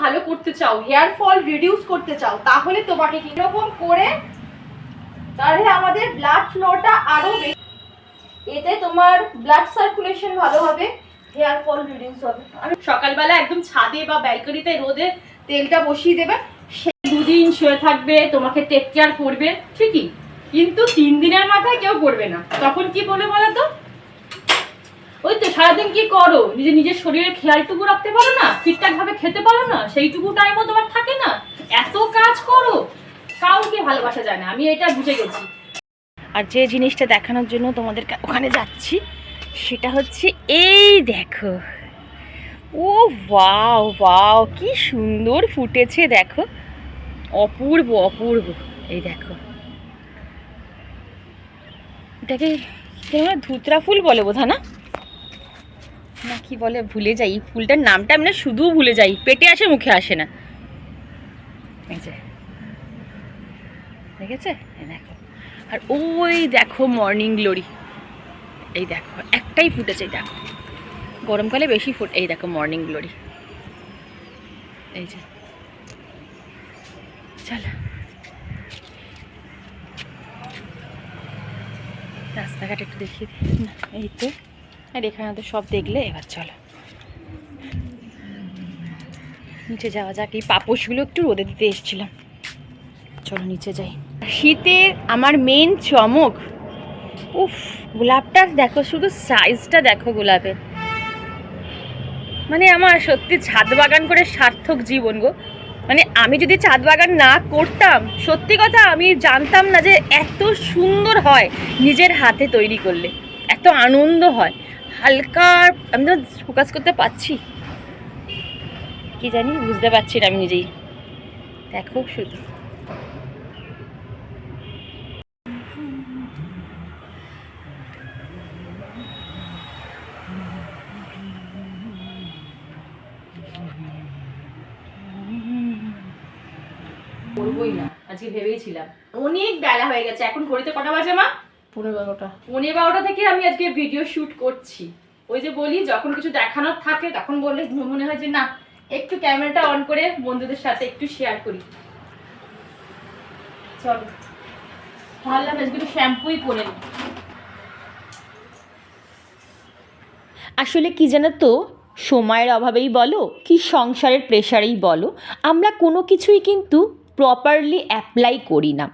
ভালো করতে চাও, হেয়ার ফল রিডিউস করতে চাও, তাহলে তোমাকে কিরকম করে, তাহলে আমাদের ব্লাড ফ্লোটা আরো বেশি, এতে তোমার ব্লাড সার্কুলেশন ভালো হবে, হেয়ার ফল রিডিউস হবে। আমি সকালবেলা একদম ছাদে বা ব্যালকনিতে রোদে তেলটা বসিয়ে দেবে, সে 2 দিন শুয়ে থাকবে, তোমাকে টেক কেয়ার করবে ঠিকই, কিন্তু 3 দিনের মাথায় কেউ করবে না। তখন কি বলে বলো তো, ওই তো সারাদিন কি করো, নিজের শরীরের খেয়ালটুকু রাখতে পারো না, ঠিকঠাক ভাবে খেতে পারো না, সেইটুকু টাইমও তোমার থাকে না, এত কাজ করো, কাউকে ভালোবাসা যায় না। আমি এটা বুঝে গেছি। আর যে জিনিসটা দেখানোর জন্য তোমাদের ওখানে যাচ্ছি সেটা হচ্ছে এই দেখো, ও ওয়াও ওয়াও, কি সুন্দর ফুটেছে দেখো, অপূর্ব অপূর্ব। এই দেখো, এটাকে ধুতরা ফুল বলে বোধহয়, না না কি বলে ভুলে যাই, ফুলটার নামটা আমরা শুধু ভুলে যাই, পেটে আসে মুখে আসে না। এই যে দেখেছে, দেখো, আর ওই দেখো মর্নিং গ্লোরি, এই দেখো একটাই ফুটেছে, দেখো গরমকালে বেশি ফুট, এই দেখো মর্নিং গ্লোরি, এই যে। চলো রাস্তাঘাট একটু দেখিয়ে দিই না, এই তো, আর এখানে তো সব দেখলে, এবার চলো নিচে যাওয়া যাক। এই পাপোশগুলো একটু রোদে দিতে এসেছিলাম, চলো নিচে যাই। শীতের আমার মেন চমক, উফ, গোলাপটা দেখো, শুধু সাইজটা দেখো গোলাপের, মানে আমার সত্যি ছাদ বাগান করে সার্থক জীবন গো। মানে আমি যদি ছাদ বাগান না করতাম, সত্যি কথা আমি জানতাম না যে এত সুন্দর হয় নিজের হাতে তৈরি করলে, এত আনন্দ হয়। হালকা, আমি তো ফোকাস করতে পারছি কি জানি, বুঝতে পারছি না আমি নিজেই, দেখো শুধু। করবোই না, আজকে ভেবেইছিলাম, অনেক বেলা হয়ে গেছে, এখন ঘড়িতে কটা বাজে মা? 12:15। 12:15 থেকে আমি আজকে ভিডিও শুট করছি। ওই যে বলি, যখন কিছু দেখানোর থাকে তখন বললে মনে হয় যে না, একটু ক্যামেরাটা অন করে বন্ধুদের সাথে একটু শেয়ার করি। চলো, ভাবলাম আজকে একটু শ্যাম্পুই করে নিই। আসলে কি জানো তো, সময়ের অভাবেই বলো কি সংসারের প্রেশারেই বলো, আমরা কোনো কিছুই কিন্তু প্রপারলি অ্যাপ্লাই করি না,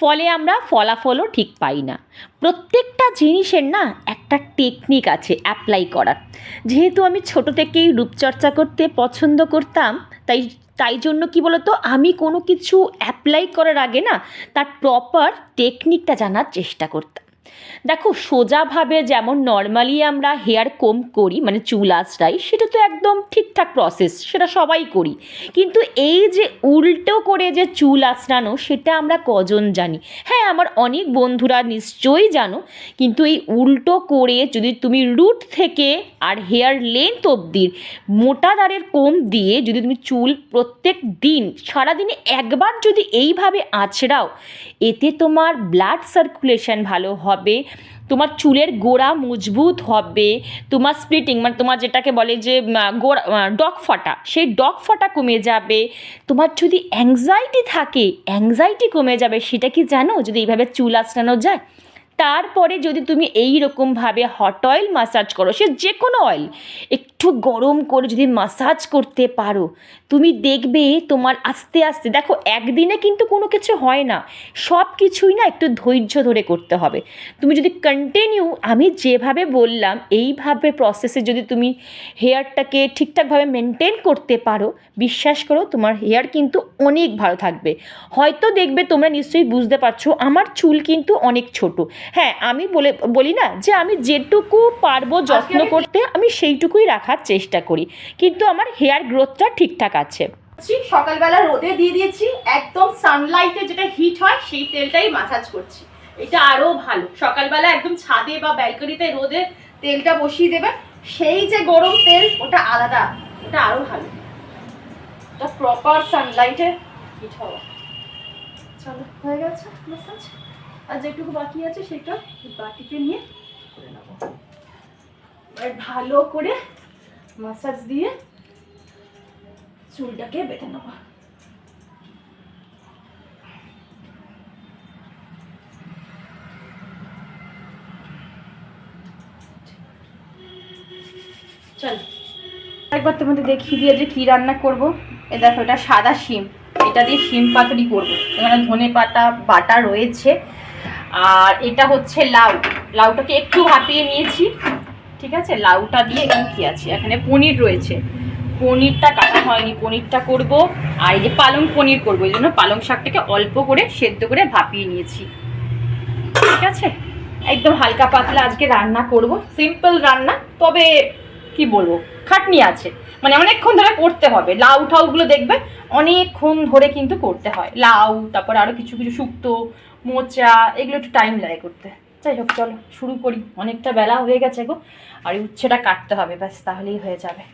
ফলে আমরা ফলাফলও ঠিক পাই না। প্রত্যেকটা জিনিসের না একটা টেকনিক আছে অ্যাপ্লাই করার। যেহেতু আমি ছোট থেকেই রূপচর্চা করতে পছন্দ করতাম, তাই তাই জন্য কি বলতো, আমি কোনো কিছু অ্যাপ্লাই করার আগে না তার প্রপার টেকনিকটা জানার চেষ্টা করতাম। দেখো, সোজাভাবে যেমন নর্মালি আমরা হেয়ার কোম করি, মানে চুল আঁচড়াই, সেটা তো একদম ঠিকঠাক প্রসেস, সেটা সবাই করি। কিন্তু এই যে উল্টো করে যে চুল আঁচড়ানো, সেটা আমরা কজন জানি? হ্যাঁ, আমার অনেক বন্ধুরা নিশ্চয়ই জানো, কিন্তু এই উল্টো করে যদি তুমি রুট থেকে আর হেয়ার লেন্থ অবধির মোটা দাঁড়ের কোম দিয়ে যদি তুমি চুল প্রত্যেক দিন সারাদিনে একবার যদি এইভাবে আঁচড়াও, এতে তোমার ব্লাড সার্কুলেশন ভালো হবে, তোমার চুলের গোড়া মজবুত হবে, তোমার স্প্লিটিং, মানে তোমার যেটাকে বলে যে গোড়া ডগ ফাটা, সেই ডগ ফাটা কমে যাবে। তোমার যদি অ্যাংজাইটি থাকে, অ্যাংজাইটি কমে যাবে। সেটা কি জানো, যদি এইভাবে চুল আঁচড়ানো যায়। তারপরে যদি তুমি এই রকমভাবে হট অয়েল মাসাজ করো, সে যে কোনো অয়েল একটু গরম করে যদি মাসাজ করতে পারো, তুমি দেখবে তোমার আস্তে আস্তে, দেখো একদিনে কিন্তু কোনো কিছু হয় না, সব কিছুই না একটু ধৈর্য ধরে করতে হবে। তুমি যদি কন্টিনিউ আমি যেভাবে বললাম এইভাবে প্রসেসে যদি তুমি হেয়ারটাকে ঠিকঠাকভাবে মেনটেন করতে পারো, বিশ্বাস করো তোমার হেয়ার কিন্তু অনেক ভালো থাকবে। হয়তো দেখবে তোমরা নিশ্চয়ই বুঝতে পারছো, আমার চুল কিন্তু অনেক ছোট। হ্যাঁ, আমি বলি না যে আমি যেটুকু পারবো যত্ন করতে, আমি সেইটুকুই রাখার চেষ্টা করি, কিন্তু আমার হেয়ার গ্রোথটা ঠিকঠাক আছে। সকালবেলা রোদে দিয়ে দিয়েছি, একদম সানলাইটে যেটা হিট হয় সেই তেলটাই মাসাজ করছি, এটা আরো ভালো। সকালবেলা একদম ছাদে বা ব্যালকনিতে রোদে তেলটা বসিয়ে দেবে, সেই যে গরম তেল, ওটা আলাদা, ওটা আরো ভালো, ওটা প্রপার সানলাইটে হিট হওয়া। চলো, হয়ে গেছে মাসাজ, আর যেটুকু বাকি আছে সেটা বাটিতে নিয়ে করে নেবো। ভালো করে মাসাজ দিয়ে চুলটাকে বেঁধে নেব। চল একবার তোমাদের দেখিয়ে দিয়ে যে কী রান্না করব। এ দেখো, এটা সাদা শিম, এটা দিয়ে শিম পাতুরি করবো। এখানে ধনে পাতা বাটা রয়েছে, আর এটা হচ্ছে লাউ। লাউটাকে একটু ভাপিয়ে নিয়েছি, ঠিক আছে। লাউটা দিয়ে এখানে কী আছে, এখানে পনির রয়েছে, পনিরটা কাটা হয়নি, পনিরটা করব। আর এই যে পালং পনির করবো, এই জন্য পালং শাকটাকে অল্প করে সেদ্ধ করে ভাপিয়ে নিয়েছি, ঠিক আছে। একদম হালকা পাতলা আজকে রান্না করব, সিম্পল রান্না, তবে কি বলবো, খাটনি আছে, মানে অনেকক্ষণ ধরে করতে হবে। লাউ ঠাউগুলো দেখবে অনেকক্ষণ ধরে কিন্তু করতে হয়, লাউ, তারপর আরও কিছু কিছু শুক্তো, মোচা, এগুলো একটু টাইম লাগে করতে। যাই হোক, চলো শুরু করি, অনেকটা বেলা হয়ে গেছে গো। আর উচ্ছেটা কাটতে হবে, ব্যাস তাহলেই হয়ে যাবে।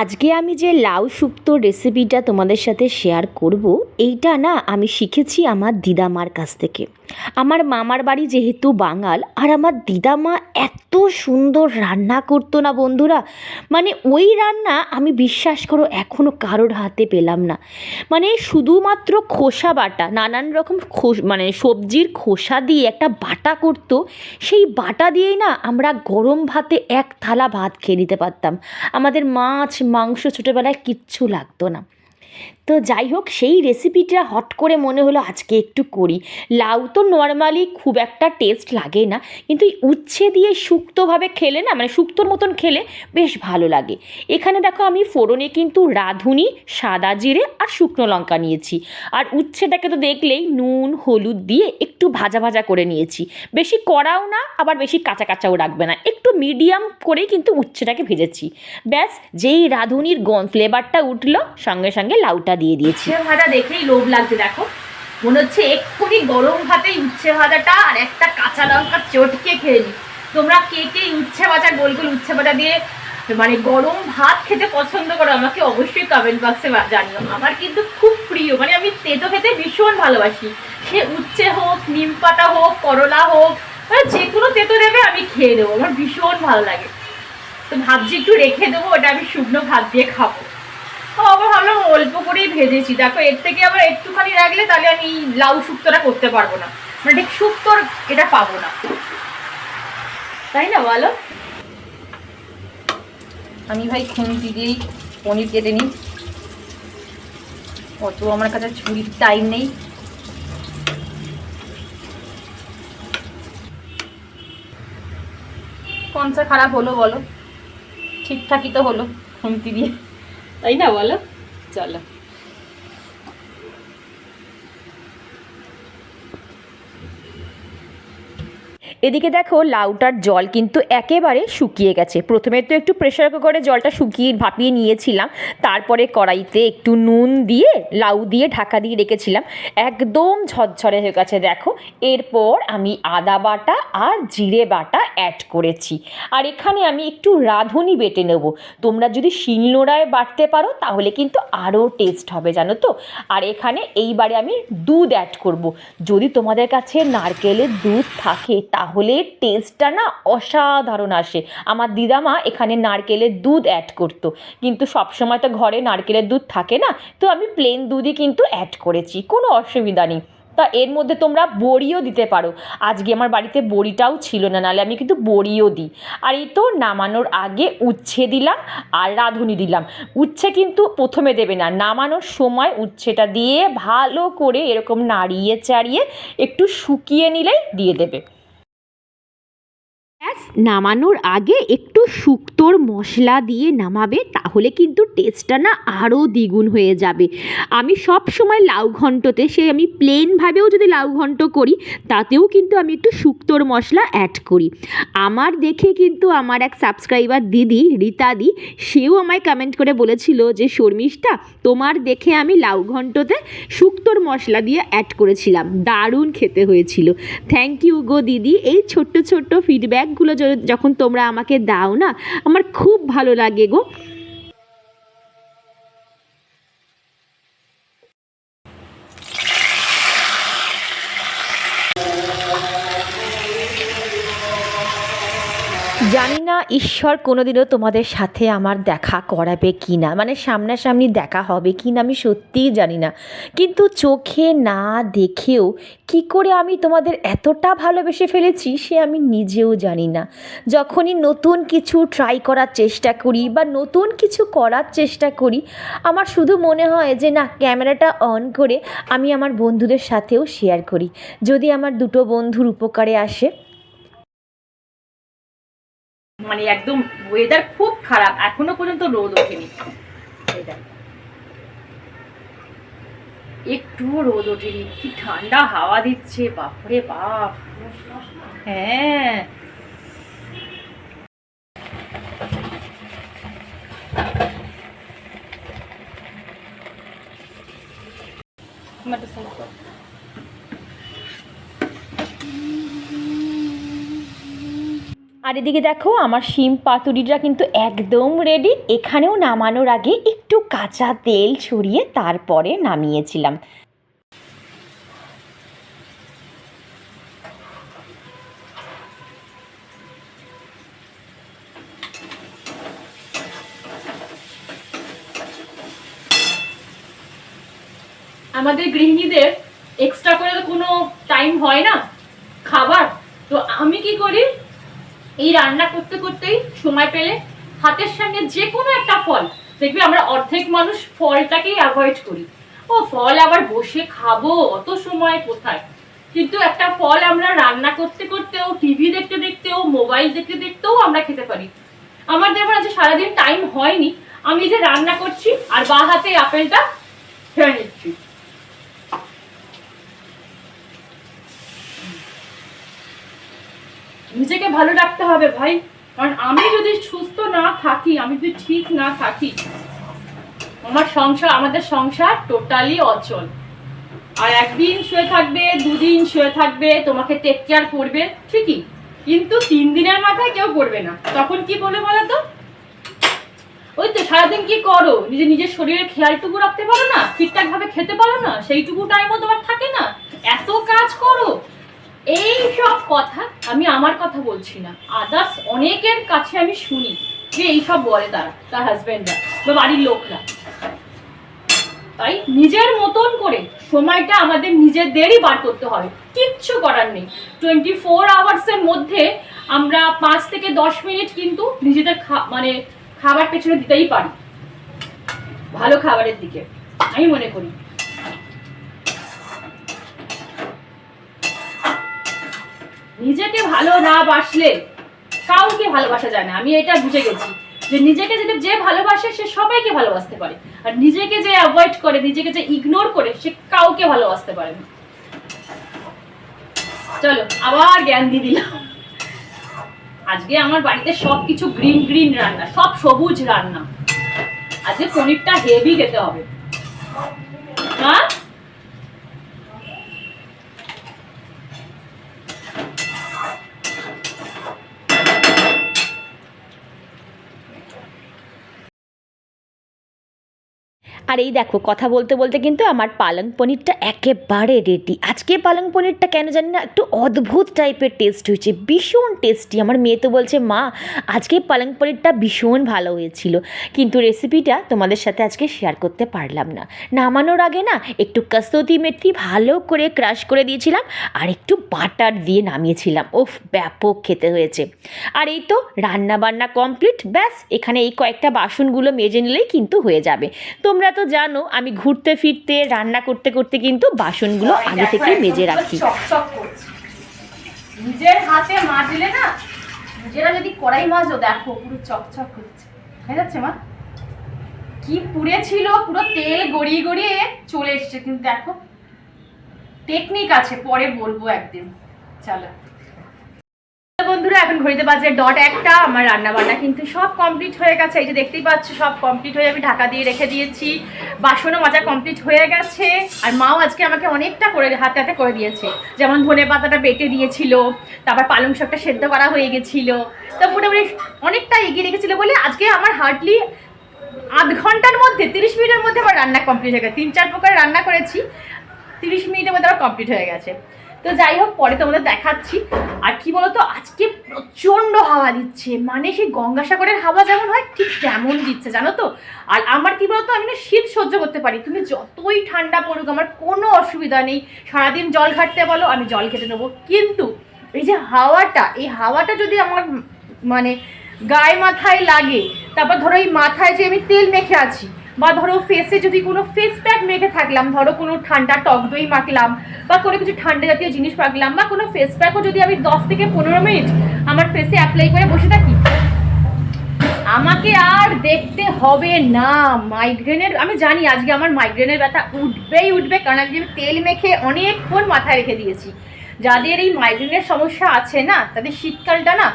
আজকে আমি যে লাউ শুক্তোর রেসিপিটা তোমাদের সাথে শেয়ার করব, এইটা না আমি শিখেছি আমার দিদামার কাছ থেকে। আমার মামার বাড়ি যেহেতু বাঙাল, আর আমার দিদামা এত সুন্দর রান্না করতো না বন্ধুরা, মানে ওই রান্না আমি বিশ্বাস করো এখনও কারোর হাতে পেলাম না। মানে শুধুমাত্র খোসা বাটা, নানান রকম মানে সবজির খোসা দিয়ে একটা বাটা করতো, সেই বাটা দিয়েই না আমরা গরম ভাতে এক থালা ভাত খেয়ে নিতে পারতাম। আমাদের মাছ মাংস ছোটোবেলায় কিচ্ছু লাগতো না। তো যাই হোক, সেই রেসিপিটা হট করে মনে হলো আজকে একটু করি। লাউ তো নর্মালি খুব একটা টেস্ট লাগে না, কিন্তু এই উচ্ছে দিয়ে শুক্তোভাবে খেলে না, মানে শুক্তোর মতন খেলে বেশ ভালো লাগে। এখানে দেখো আমি ফোড়নে কিন্তু রাঁধুনি, সাদা জিরে আর শুকনো লঙ্কা নিয়েছি। আর উচ্ছেটাকে তো দেখলেই নুন হলুদ দিয়ে একটু ভাজা ভাজা করে নিয়েছি। বেশি কড়াও না, আবার বেশি কাঁচা কাঁচাও রাখবে না, একটু মিডিয়াম করেই কিন্তু উচ্ছেটাকে ভেজেছি। ব্যাস, যেই রাঁধুনির ফ্লেভারটা উঠলো, সঙ্গে সঙ্গে লাউটা দিয়ে দিয়েছি। উচ্ছে ভাজা দেখেই লোভ লাগছে, দেখো মনে হচ্ছে এক্ষুনি গরম ভাতেই উচ্ছে ভাজাটা আর একটা কাঁচা লঙ্কা চটকে খেয়ে নি। তোমরা কে কে উচ্ছে ভাজা, গোল গোল উচ্ছে ভাজা দিয়ে মানে গরম ভাত খেতে পছন্দ করো, আমাকে অবশ্যই কমেন্ট বক্সে জানিও। আমার কিন্তু খুব প্রিয়, মানে আমি তেতো খেতে ভীষণ ভালোবাসি। সে উচ্ছে হোক, নিম পাতা হোক, করলা হোক, মানে যে কোনো তেতো দেবে আমি খেয়ে দেবো, আমার ভীষণ ভালো লাগে। তো ভাবছি একটু রেখে দেবো, ওটা আমি শুকনো ভাত দিয়ে খাবো। আবার ভাবলাম অল্প করেই ভেজেছি, দেখো এর থেকে আবার একটুখানি রাখলে তাহলে আমি লাউ শুক্তোটা করতে পারবো না, মানে ঠিক শুক্তোর এটা পাবো না, তাই না বলো। আমি ভাই খুন্তি দিয়েই পনির কেটে নিই, অত আমার কাছে ছুরির টাইম নেই। কোনটা খারাপ হলো বলো, ঠিকঠাকই তো হলো খুন্তি দিয়ে, তাই না বলো। চলো, এদিকে দেখো লাউটার জল কিন্তু একেবারে শুকিয়ে গেছে। প্রথমে তো একটু প্রেশার কুকারে জলটা শুকিয়ে ভাপিয়ে নিয়েছিলাম, তারপরে কড়াইতে একটু নুন দিয়ে লাউ দিয়ে ঢাকা দিয়ে রেখেছিলাম, একদম ঝরঝরে হয়ে গেছে দেখো। এরপর আমি আদা বাটা আর জিরে বাটা অ্যাড করেছি, আর এখানে আমি একটু রাঁধুনি বেটে নেব। তোমরা যদি শিলনোড়ায় বাটতে পারো তাহলে কিন্তু আরও টেস্ট হবে জানো তো। আর এখানে এইবারে আমি দুধ অ্যাড করব। যদি তোমাদের কাছে নারকেলের দুধ থাকে তাহলে টেস্টটা না অসাধারণ আসে। আমার দিদামা এখানে নারকেলের দুধ অ্যাড করতো, কিন্তু সবসময় তো ঘরে নারকেলের দুধ থাকে না, তো আমি প্লেন দুধই কিন্তু অ্যাড করেছি, কোনো অসুবিধা নেই। তা এর মধ্যে তোমরা বড়িও দিতে পারো, আজকে আমার বাড়িতে বড়িটাও ছিল না, নাহলে আমি কিন্তু বড়িও দিই। আর এই তো নামানোর আগে উচ্ছে দিলাম আর রাঁধুনি দিলাম। উচ্ছে কিন্তু প্রথমে দেবে না, নামানোর সময় উচ্ছেটা দিয়ে ভালো করে এরকম নাড়িয়ে চাড়িয়ে একটু শুকিয়ে নিলেই দিয়ে দেবে। নামানোর আগে একটু শুক্তোর মশলা দিয়ে নামাবে, তাহলে কিন্তু টেস্টটা না আরও দ্বিগুণ হয়ে যাবে। আমি সব সময় লাউ ঘন্টতে, সে আমি প্লেনভাবেও যদি লাউ ঘন্ট করি তাতেও কিন্তু আমি একটু শুক্তোর মশলা অ্যাড করি। আমার দেখে কিন্তু আমার এক সাবস্ক্রাইবার দিদি রীতাদি, সেও আমায় কমেন্ট করে বলেছিল যে শর্মিষ্ঠা, তোমার দেখে আমি লাউ ঘন্টতে শুক্তোর মশলা দিয়ে অ্যাড করেছিলাম, দারুণ খেতে হয়েছিল। থ্যাংক ইউ গো দিদি, এই ছোট্ট ছোট্ট ফিডব্যাকগুলো যখন তোমরা আমাকে দাও না, আমার খুব ভালো লাগে গো। জানি না ঈশ্বর কোনোদিনও তোমাদের সাথে আমার দেখা করাবে কি না, মানে সামনাসামনি দেখা হবে কি না আমি সত্যিই জানি না, কিন্তু চোখে না দেখেও কি করে আমি তোমাদের এতটা ভালোবেসে ফেলেছি সে আমি নিজেও জানি না। যখনই নতুন কিছু ট্রাই করার চেষ্টা করি বা নতুন কিছু করার চেষ্টা করি, আমার শুধু মনে হয় যে না, ক্যামেরাটা অন করে আমি আমার বন্ধুদের সাথেও শেয়ার করি, যদি আমার দুটো বন্ধুর উপকারে আসে। মানে একদম ওয়েদার খুব খারাপ, এখনো পর্যন্ত রোদ ওঠেনি, একটু রোদ ওঠেনি, কি ঠান্ডা হাওয়া দিচ্ছে, বাপরে বাপ। হ্যাঁ, আর এদিকে দেখো আমার শিম পাতুরিটা কিন্তু একদম রেডি। এখানেও নামানোর আগে একটু কাঁচা তেল ছড়িয়ে তারপরে নামিয়েছিলাম। আমাদের গৃহিণীদের এক্সট্রা করে তো কোনো টাইম হয় না খাবার, তো আমি কি করি, এই রান্না করতে করতেই সময় পেলে হাতের সামনে যে কোনো একটা ফল, দেখবি আমরা অর্ধেক মানুষ ফলটাকেই অ্যাভয়েড করি, ও ফল আবার বসে খাবো অত সময় কোথায়, কিন্তু একটা ফল আমরা রান্না করতে করতেও, টিভি দেখতে দেখতেও, মোবাইল দেখতে দেখতেও আমরা খেতে পারি। আমার যেমন আজ সারাদিন টাইম হয়নি, আমি যে রান্না করছি আর বা হাতে আপেলটা খেয়ে নিচ্ছি। নিজেকে ভালো রাখতে হবে ভাই, কারণ আমি যদি সুস্থ না থাকি, আমি যদি ঠিক না থাকি, আমাদের সংসার টোটালি অচল। আর একদিন শুয়ে থাকবে, দুদিন শুয়ে থাকবে, তোমাকে টেক কেয়ার করবে ঠিকই, কিন্তু 3 দিনের মাথায় কেউ করবে না। তখন কি বলে বলো তো, ওই তো সারাদিন কি করো, নিজের শরীরের খেয়ালটুকু রাখতে পারো না, ঠিকঠাক ভাবে খেতে পারো না, সেইটুকু টাইমও তোমার থাকে না, এত কাজ করো। এই সব কথা আমি আমার কথা বলছি না, আদার্স অনেকের কাছে আমি শুনি যে এইসব বলে তার হাজবেন্ডরা বা বাড়ির লোকরা। তাই নিজের মতন করে সময়টা আমাদের নিজেদেরই বার করতে হবে, কিচ্ছু করার নেই। 24 আওয়ার্সের মধ্যে আমরা 5 থেকে 10 মিনিট কিন্তু নিজেদের খাবার পেছনে দিতেই পারি, ভালো খাবারের দিকে আমি মনে করি। নিজেকে ভালো না বাসলে কাউকে ভালোবাসা যায় না, আমি এটা বুঝে গেছি যে নিজেকে যদি যে ভালোবাসে সে সবাইকে ভালোবাসতে পারে, আর নিজেকে যে অ্যাভয়েড করে, নিজেকে যে ইগনোর করে, সে কাউকে ভালোবাসতে পারে না। চলো আবার জ্ঞান দিয়ে দিলাম। আজকে আমার বাড়িতে সবকিছু গ্রিন গ্রিন রান্না, সব সবুজ রান্না। আজকে পনিরটা হেভি খেতে হবে। হ্যাঁ, আর এই দেখো কথা বলতে বলতে কিন্তু আমার পালং পনিরটা একেবারে রেডি। আজকে পালং পনিরটা কেন জানি না একটু অদ্ভুত টাইপের টেস্ট হয়েছে, ভীষণ টেস্টি। আমার মেয়ে তো বলছে মা আজকে পালং পনিরটা ভীষণ ভালো হয়েছিল, কিন্তু রেসিপিটা তোমাদের সাথে আজকে শেয়ার করতে পারলাম না। নামানোর আগে না একটু কসুরি মেথি ভালো করে ক্রাশ করে দিয়েছিলাম আর একটু বাটার দিয়ে নামিয়েছিলাম, ওফ ব্যাপক খেতে হয়েছে। আর এই তো রান্না বান্না কমপ্লিট, ব্যাস এখানে এই কয়েকটা বাসনগুলো মেজে নিলেই কিন্তু হয়ে যাবে। তোমরা তো জানো আমি ঘুরতে ফিরতে রান্না করতে করতে কিন্তু বাসনগুলো আগে থেকে মেজে রাখি। নিজের হাতে মাজলে না, নিজেরা যদি কড়াই মাজো দেখো পুরো চকচক হচ্ছে, হয়ে যাচ্ছে মা, কি পুড়ে ছিল, পুরো তেল গড়িয়ে গড়িয়ে চলে এসছে, কিন্তু দেখো টেকনিক আছে, পরে বলবো একদিন। চলো বন্ধুরা, এখন ঘড়িতে বাজে 1:00। আমার রান্না বান্না কিন্তু সব কমপ্লিট হয়ে গেছে, এই যে দেখতেই পাচ্ছ সব কমপ্লিট হয়ে আমি ঢাকা দিয়ে রেখে দিয়েছি। বাসনও মাজা কমপ্লিট হয়ে গেছে, আর মাও আজকে আমাকে অনেকটা করে হাতে হাতে করে দিয়েছে, যেমন ধনে পাতাটা বেটে দিয়েছিল, তারপর পালং শাকটা সেদ্ধ করা হয়ে গেছিল, তো মোটামুটি অনেকটা এগিয়ে রেখেছিলো বলে আজকে আমার হার্ডলি আধ ঘন্টার মধ্যে 30 মিনিটের মধ্যে আমার রান্না কমপ্লিট হয়ে গেছে। 3-4 প্রকার রান্না করেছি, 30 মিনিটের মধ্যে আমার কমপ্লিট হয়ে গেছে। তো যাই হোক, পরে তোমাদের দেখাচ্ছি। আর কি বলতো, আজকে প্রচণ্ড হাওয়া দিচ্ছে, মানে সেই গঙ্গাসাগরের হাওয়া যেমন হয় ঠিক তেমন দিচ্ছে, জানো তো। আর আমার কি বলতো, আমি না শীত সহ্য করতে পারি, তুমি যতই ঠান্ডা পড়ুক আমার কোনো অসুবিধা নেই। সারাদিন জল ঘাটতে বলো, আমি জল খেতে নেবো। কিন্তু এই যে হাওয়াটা, এই হাওয়াটা যদি আমার মানে গায়ে মাথায় লাগে, তারপর ধরো এই মাথায় যে আমি তেল মেখে আছি, বা ধরো ফেসে যদি কোনো ফেস প্যাক মেখে থাকলাম, ধরো কোনো ঠান্ডা টক দই মাখলাম, বা কোনো কিছু ঠান্ডা জাতীয় জিনিস মাখলাম, বা কোনো ফেস প্যাকও যদি আমি 10 থেকে 15 মিনিট আমার ফেসে অ্যাপ্লাই করে বসে থাকি, আমাকে আর দেখতে হবে না মাইগ্রেনের। আমি জানি আজকে আমার মাইগ্রেনের ব্যথা উঠবেই উঠবে, কারণ আজকে আমি তেল মেখে অনেকক্ষণ মাথায় রেখে দিয়েছি। যাদের এই মাইগ্রেনের সমস্যা আছে না, তাদের শীতকালটা না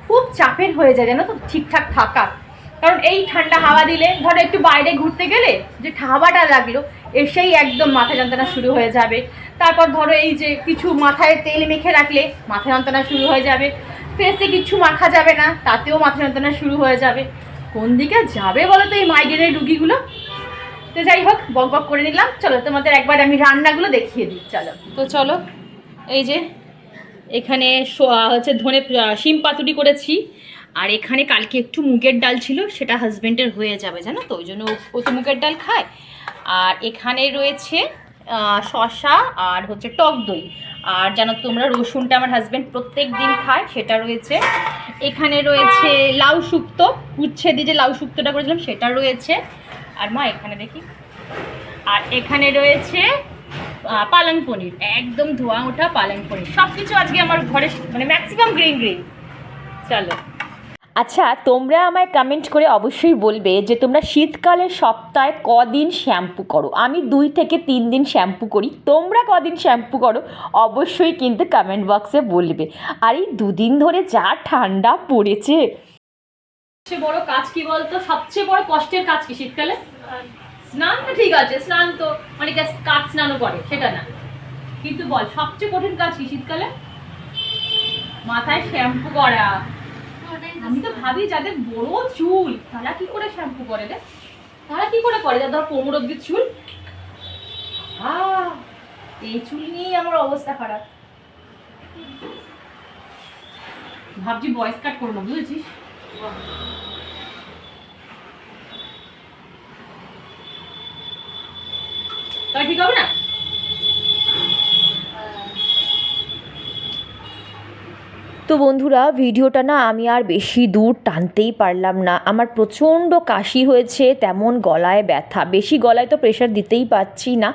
খুব চাপের হয়ে যায়, জানো তো, ঠিকঠাক থাকা। কারণ এই ঠান্ডা হাওয়া দিলে, ধরো একটু বাইরে ঘুরতে গেলে যে হাওয়াটা লাগলো, এসেই একদম মাথা যন্ত্রণা শুরু হয়ে যাবে। তারপর ধরো এই যে কিছু মাথায় তেল মেখে রাখলে মাথা যন্ত্রণা শুরু হয়ে যাবে। ফেসে কিছু মাখা যাবে না, তাতেও মাথা যন্ত্রণা শুরু হয়ে যাবে। কোন দিকে যাবে বলো তো এই মাইগ্রেনের রুগীগুলো। তো যাই হোক, বক বক করে নিলাম। চলো তোমাদের একবার আমি রান্নাগুলো দেখিয়ে দিই। চলো, তো চলো, এই যে এখানে হচ্ছে ধনে শিম পাতুরি করেছি। আর এখানে কালকে একটু মুগের ডাল ছিল, সেটা হাজব্যান্ডের হয়ে যাবে, জানো তো, ওই জন্য ও তো মুগের ডাল খায়। আর এখানে রয়েছে শসা আর হচ্ছে টক দই। আর জানো তোমরা, রসুনটা আমার হাজব্যান্ড প্রত্যেক দিন খায়, সেটা রয়েছে। এখানে রয়েছে লাউ শুক্তো, উচ্ছে দিয়ে যে লাউ শুক্তোটা করেছিলাম সেটা রয়েছে। আর মা এখানে দেখি, আর এখানে রয়েছে পালং পনির, একদম ধোয়া ওঠা পালং পনির। সব কিছু আজকে আমার ঘরে মানে ম্যাক্সিমাম গ্রিন গ্রিন। চলো, আচ্ছা তোমরা আমায় কমেন্ট করে অবশ্যই বলবে যে তোমরা শীতকালের সপ্তাহে কদিন শ্যাম্পু করো। আমি 2 থেকে 3 দিন শ্যাম্পু করি, তোমরা কদিন শ্যাম্পু করো অবশ্যই কিন্তু কমেন্ট বক্সে বলবে। আর এই 2 দিন ধরে যা ঠান্ডা পড়েছে। সবচেয়ে বড় কাজ কি বলতো, সবচেয়ে বড় কষ্টের কাজ কি শীতকালে? স্নানটা ঠিক আছে, স্নান তো অনেকে কাঠ স্নানও করে, সেটা না, কিন্তু বল সবচেয়ে কঠিন কাজ কি শীতকালে? মাথায় শ্যাম্পু করা। আমি তো ভাবি যাদের বড় চুল তারা কি করে শ্যাম্পু করে রে, তারা কি করে করে, যাদের কোমর অব্দি চুল। এই চুল নিয়ে আমার অবস্থা খারাপ। ভাবছি ভয়েস কাট করবো, বুঝেছিস? তাই ঠিক হবে না? তো বন্ধুরা, ভিডিওটা না আমি আর বেশি দূর টানতেই পারলাম না, আমার প্রচণ্ড কাশি হয়েছে, তেমন গলায় ব্যথা, বেশি গলায় তো প্রেশার দিতেই পারছি না।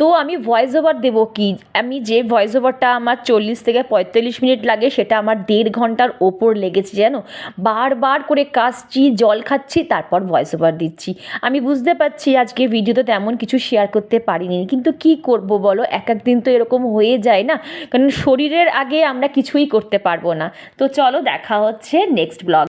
তো আমি ভয়েস ওভার দেবো কি, আমি যে ভয়েস ওভারটা আমার 40 থেকে 45 মিনিট লাগে, সেটা আমার 1.5 ঘন্টার ওপর লেগেছে জানো। বারবার করে কাশছি, জল খাচ্ছি, তারপর ভয়েস ওভার দিচ্ছি। আমি বুঝতে পারছি আজকে ভিডিওতে তেমন কিছু শেয়ার করতে পারিনি, কিন্তু কি করব বলো, এক দিন তো এরকম হয়ে যায় না, কারণ শরীরের আগে আমরা কিছুই করতে পারবো না। তো চলো, দেখা হচ্ছে নেক্সট ব্লগ।